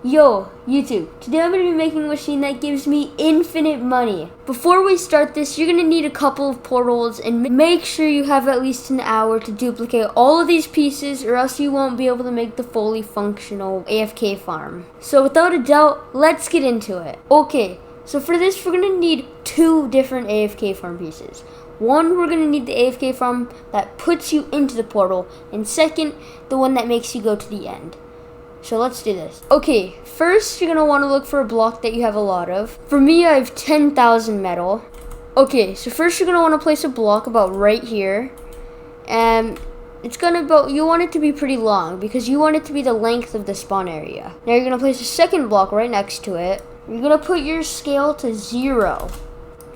Yo, YouTube, today I'm going to be making a machine that gives me infinite money. Before we start this, you're going to need a couple of portals and make sure you have at least an hour to duplicate all of these pieces or else you won't be able to make the fully functional AFK farm. So without a doubt, let's get into it. Okay, so for this we're going to need two different AFK farm pieces. One, we're going to need the AFK farm that puts you into the portal, and second, the one that makes you go to the end. So let's do this. Okay, first you're going to want to look for a block that you have a lot of. For me, I have 10,000 metal. Okay, so first you're going to want to place a block about right here. And you want it to be pretty long because you want it to be the length of the spawn area. Now you're going to place a second block right next to it. You're going to put your scale to 0.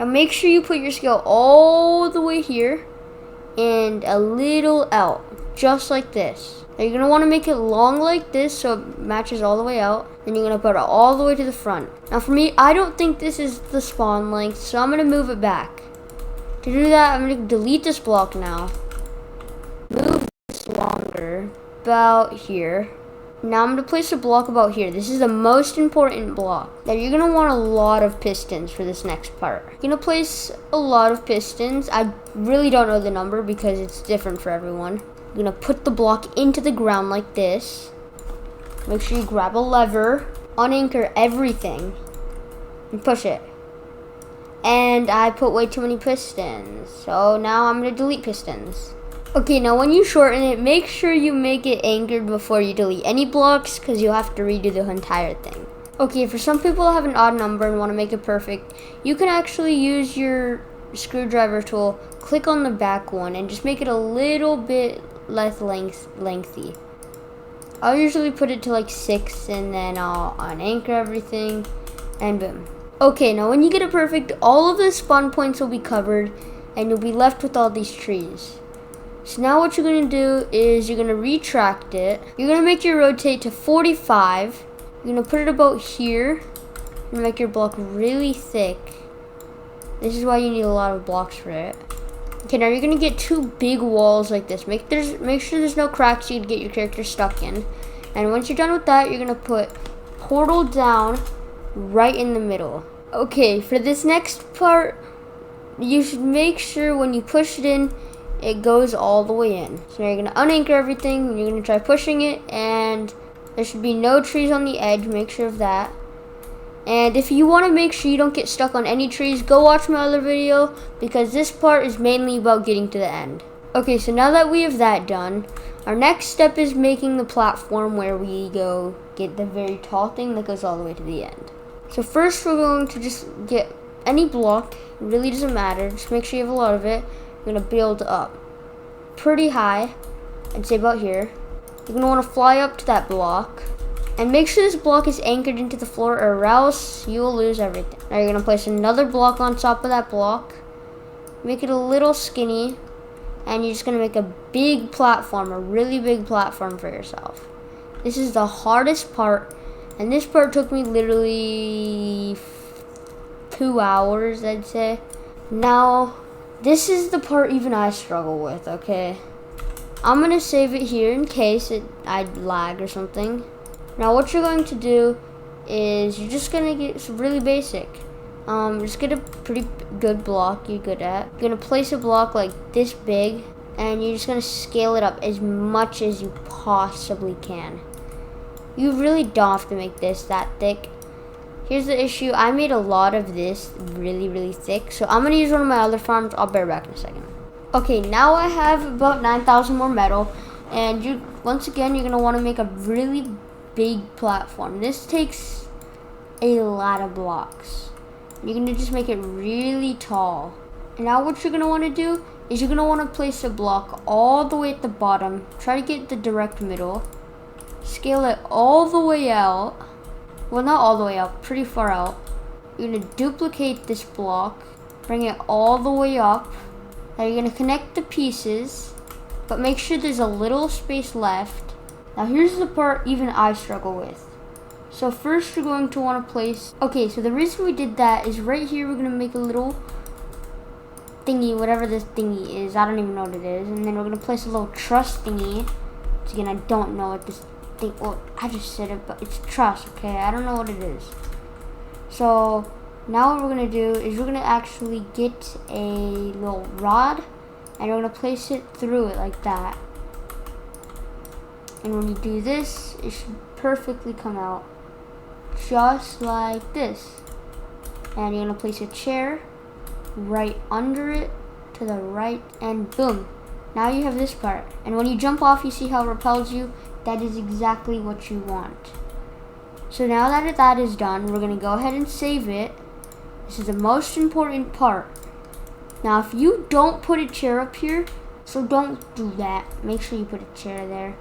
Now make sure you put your scale all the way here and a little out, just like this. Now you're going to want to make it long like this so it matches all the way out. Then you're going to put it all the way to the front. Now for me, I don't think this is the spawn length, so I'm going to move it back. To do that, I'm going to delete this block now. Move this longer, about here. Now I'm going to place a block about here. This is the most important block. Now you're going to want a lot of pistons for this next part. You're going to place a lot of pistons. I really don't know the number because it's different for everyone. You're going to put the block into the ground like this. Make sure you grab a lever, unanchor everything, and push it. And I put way too many pistons, so now I'm going to delete pistons. Okay, now when you shorten it, make sure you make it anchored before you delete any blocks because you'll have to redo the entire thing. Okay, for some people that have an odd number and want to make it perfect, you can actually use your screwdriver tool, click on the back one, and just make it a little bit less lengthy. I'll usually put it to like 6 and then I'll unanchor everything and boom. Okay, now when you get it perfect, all of the spawn points will be covered and you'll be left with all these trees. So now what you're going to do is you're going to retract it. You're going to make your rotate to 45. You're going to put it about here and make your block really thick. This is why you need a lot of blocks for it. Okay, now you're going to get two big walls like this. Make sure there's no cracks you can get your character stuck in. And once you're done with that, you're going to put portal down right in the middle. Okay, for this next part, you should make sure when you push it in, it goes all the way in. So now you're going to unanchor everything, and you're going to try pushing it, and there should be no trees on the edge. Make sure of that. And if you want to make sure you don't get stuck on any trees, go watch my other video because this part is mainly about getting to the end. Okay, so now that we have that done, our next step is making the platform where we go get the very tall thing that goes all the way to the end. So first we're going to just get any block. It really doesn't matter. Just make sure you have a lot of it. You're going to build up pretty high. I'd say about here. You're going to want to fly up to that block. And make sure this block is anchored into the floor or else you will lose everything. Now you're going to place another block on top of that block. Make it a little skinny. And you're just going to make a big platform, a really big platform for yourself. This is the hardest part. And this part took me literally 2 hours, I'd say. Now, this is the part even I struggle with, okay? I'm going to save it here in case I'd lag or something. Now what you're going to do is you're just going to get some really basic. Just get a pretty good block you're good at. You're going to place a block like this big and you're just going to scale it up as much as you possibly can. You really don't have to make this that thick. Here's the issue. I made a lot of this really thick. So I'm going to use one of my other farms. I'll be right back in a second. Okay, now I have about 9,000 more metal. And once again, you're going to want to make a really big platform. This takes a lot of blocks. You're going to just make it really tall. And now what you're going to want to do is you're going to want to place a block all the way at the bottom. Try to get the direct middle. Scale it all the way out. Well, not all the way out, pretty far out. You're going to duplicate this block. Bring it all the way up. Now you're going to connect the pieces. But make sure there's a little space left. Now here's the part even I struggle with. So first you're going to want to place, okay, so the reason we did that is right here we're going to make a little thingy, whatever this thingy is. I don't even know what it is. And then we're going to place a little truss thingy. Which again, I don't know what this something. Well, I just said it, but it's truss, okay? I don't know what it is. So now what we're gonna do is we're gonna actually get a little rod and we're gonna place it through it like that. And when you do this, it should perfectly come out just like this. And you're gonna place a chair right under it to the right, and boom. Now you have this part. And when you jump off, you see how it repels you? That is exactly what you want. So now that that is done, we're gonna go ahead and save it. This is the most important part. Now if you don't put a chair up here, so don't do that. Make sure you put a chair there.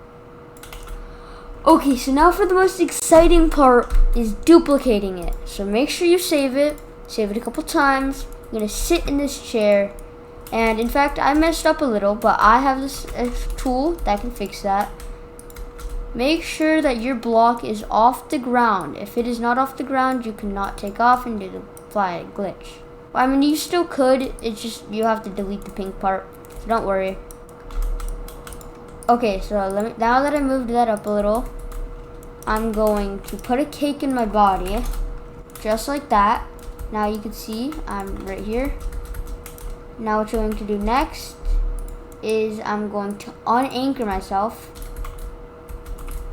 Okay, so now for the most exciting part is duplicating it. So make sure you save it a couple times. You're gonna sit in this chair. And in fact, I messed up a little, but I have this tool that can fix that. Make sure that your block is off the ground. If it is not off the ground, you cannot take off and do the fly glitch. I mean, you still could, it's just you have to delete the pink part, so don't worry. Okay, so now that I moved that up a little, I'm going to put a cake in my body, just like that. Now you can see I'm right here. Now what you're going to do next is I'm going to unanchor myself.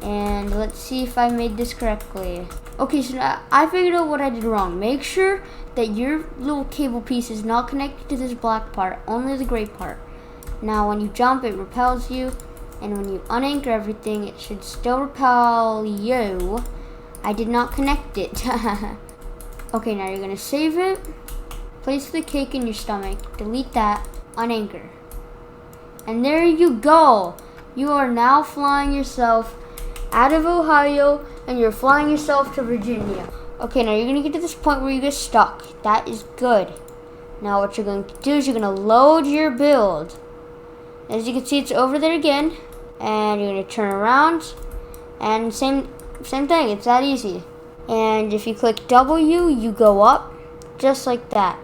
And let's see if I made this correctly. Okay, so now I figured out what I did wrong. Make sure that your little cable piece is not connected to this black part, only the gray part. Now when you jump, it repels you. And when you unanchor everything, it should still repel you. I did not connect it. Okay, now you're gonna save it. Place the cake in your stomach. Delete that. Unanchor. And there you go. You are now flying yourself out of Ohio and you're flying yourself to Virginia. Okay, now you're gonna get to this point where you get stuck. That is good. Now what you're going to do is you're gonna load your build. As you can see, it's over there again. And you're gonna turn around. And same thing, it's that easy. And if you click W, you go up, just like that.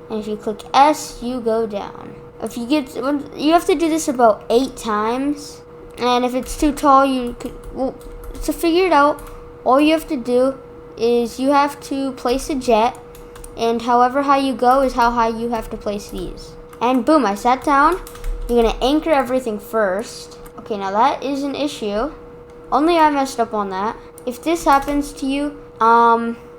And if you click S, you go down. If you have to do this about 8 times. And if it's too tall, to figure it out, all you have to do is you have to place a jet, and however high you go is how high you have to place these. And boom, I sat down. You're gonna anchor everything first. Okay, now that is an issue. Only I messed up on that. If this happens to you,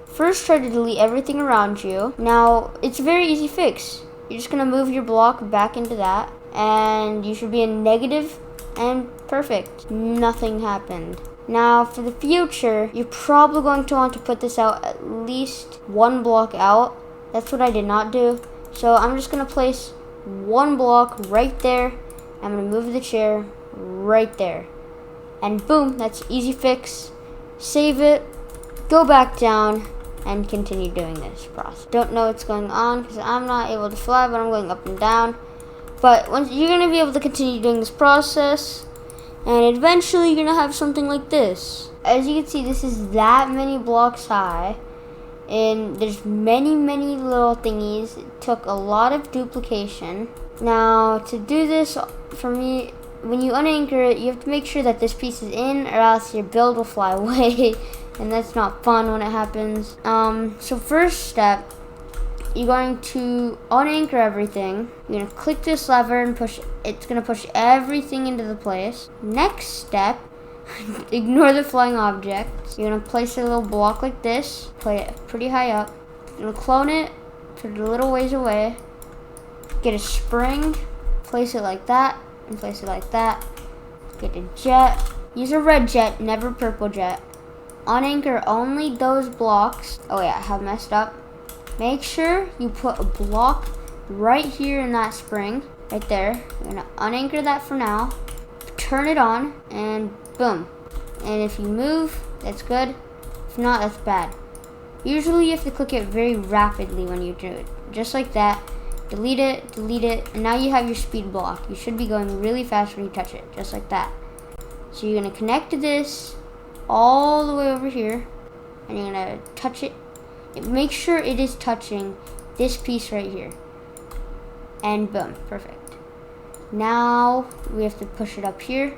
first try to delete everything around you. Now, it's a very easy fix. You're just gonna move your block back into that, and you should be in negative, and perfect. Nothing happened. Now, for the future, you're probably going to want to put this out at least 1 block out. That's what I did not do. So I'm just gonna place 1 block right there. I'm gonna move the chair right there. And boom, that's easy fix. Save it, go back down, and continue doing this process. Don't know what's going on because I'm not able to fly, but I'm going up and down. But once you're gonna be able to continue doing this process, and eventually you're gonna have something like this. As you can see, this is that many blocks high, and there's many little thingies. It took a lot of duplication. Now to do this, for me, when you unanchor it, you have to make sure that this piece is in, or else your build will fly away, and that's not fun when it happens. So first step, you're going to unanchor everything. You're gonna click this lever and push. It's gonna push everything into the place. Next step, ignore the flying objects. You're gonna place a little block like this, play it pretty high up. You're gonna clone it, put it a little ways away. Get a spring, place it like that, and place it like that. Get a jet. Use a red jet, never purple jet. Unanchor only those blocks. Oh yeah, I have messed up. Make sure you put a block right here in that spring, right there. I'm gonna unanchor that for now. Turn it on, and boom. And if you move, that's good. If not, that's bad. Usually you have to click it very rapidly when you do it. Just like that. Delete it, and now you have your speed block. You should be going really fast when you touch it, just like that. So you're gonna connect this all the way over here, and you're gonna touch it. Make sure it is touching this piece right here. And boom, perfect. Now we have to push it up here.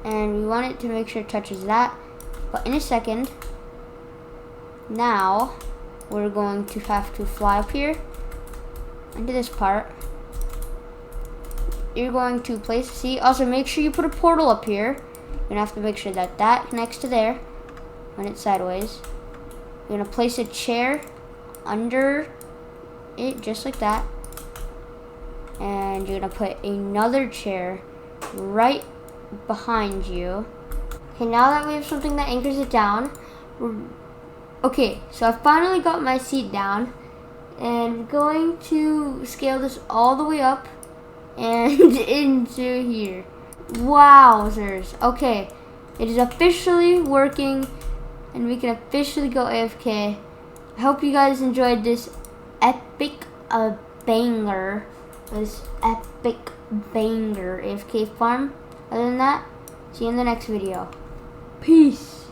and we want it to make sure it touches that. But in a second, now we're going to have to fly up here into this part. You're going to place a seat. Also, make sure you put a portal up here. You're gonna have to make sure that that connects to there when it's sideways. You're gonna place a chair under it, just like that. And you're gonna put another chair right behind you. Okay, now that we have something that anchors it down, okay, so I finally got my seat down, and I'm going to scale this all the way up and into here. Wowzers. Okay, it is officially working, and we can officially go AFK. I hope you guys enjoyed this epic banger. This epic banger AFK farm. Other than that, see you in the next video. Peace.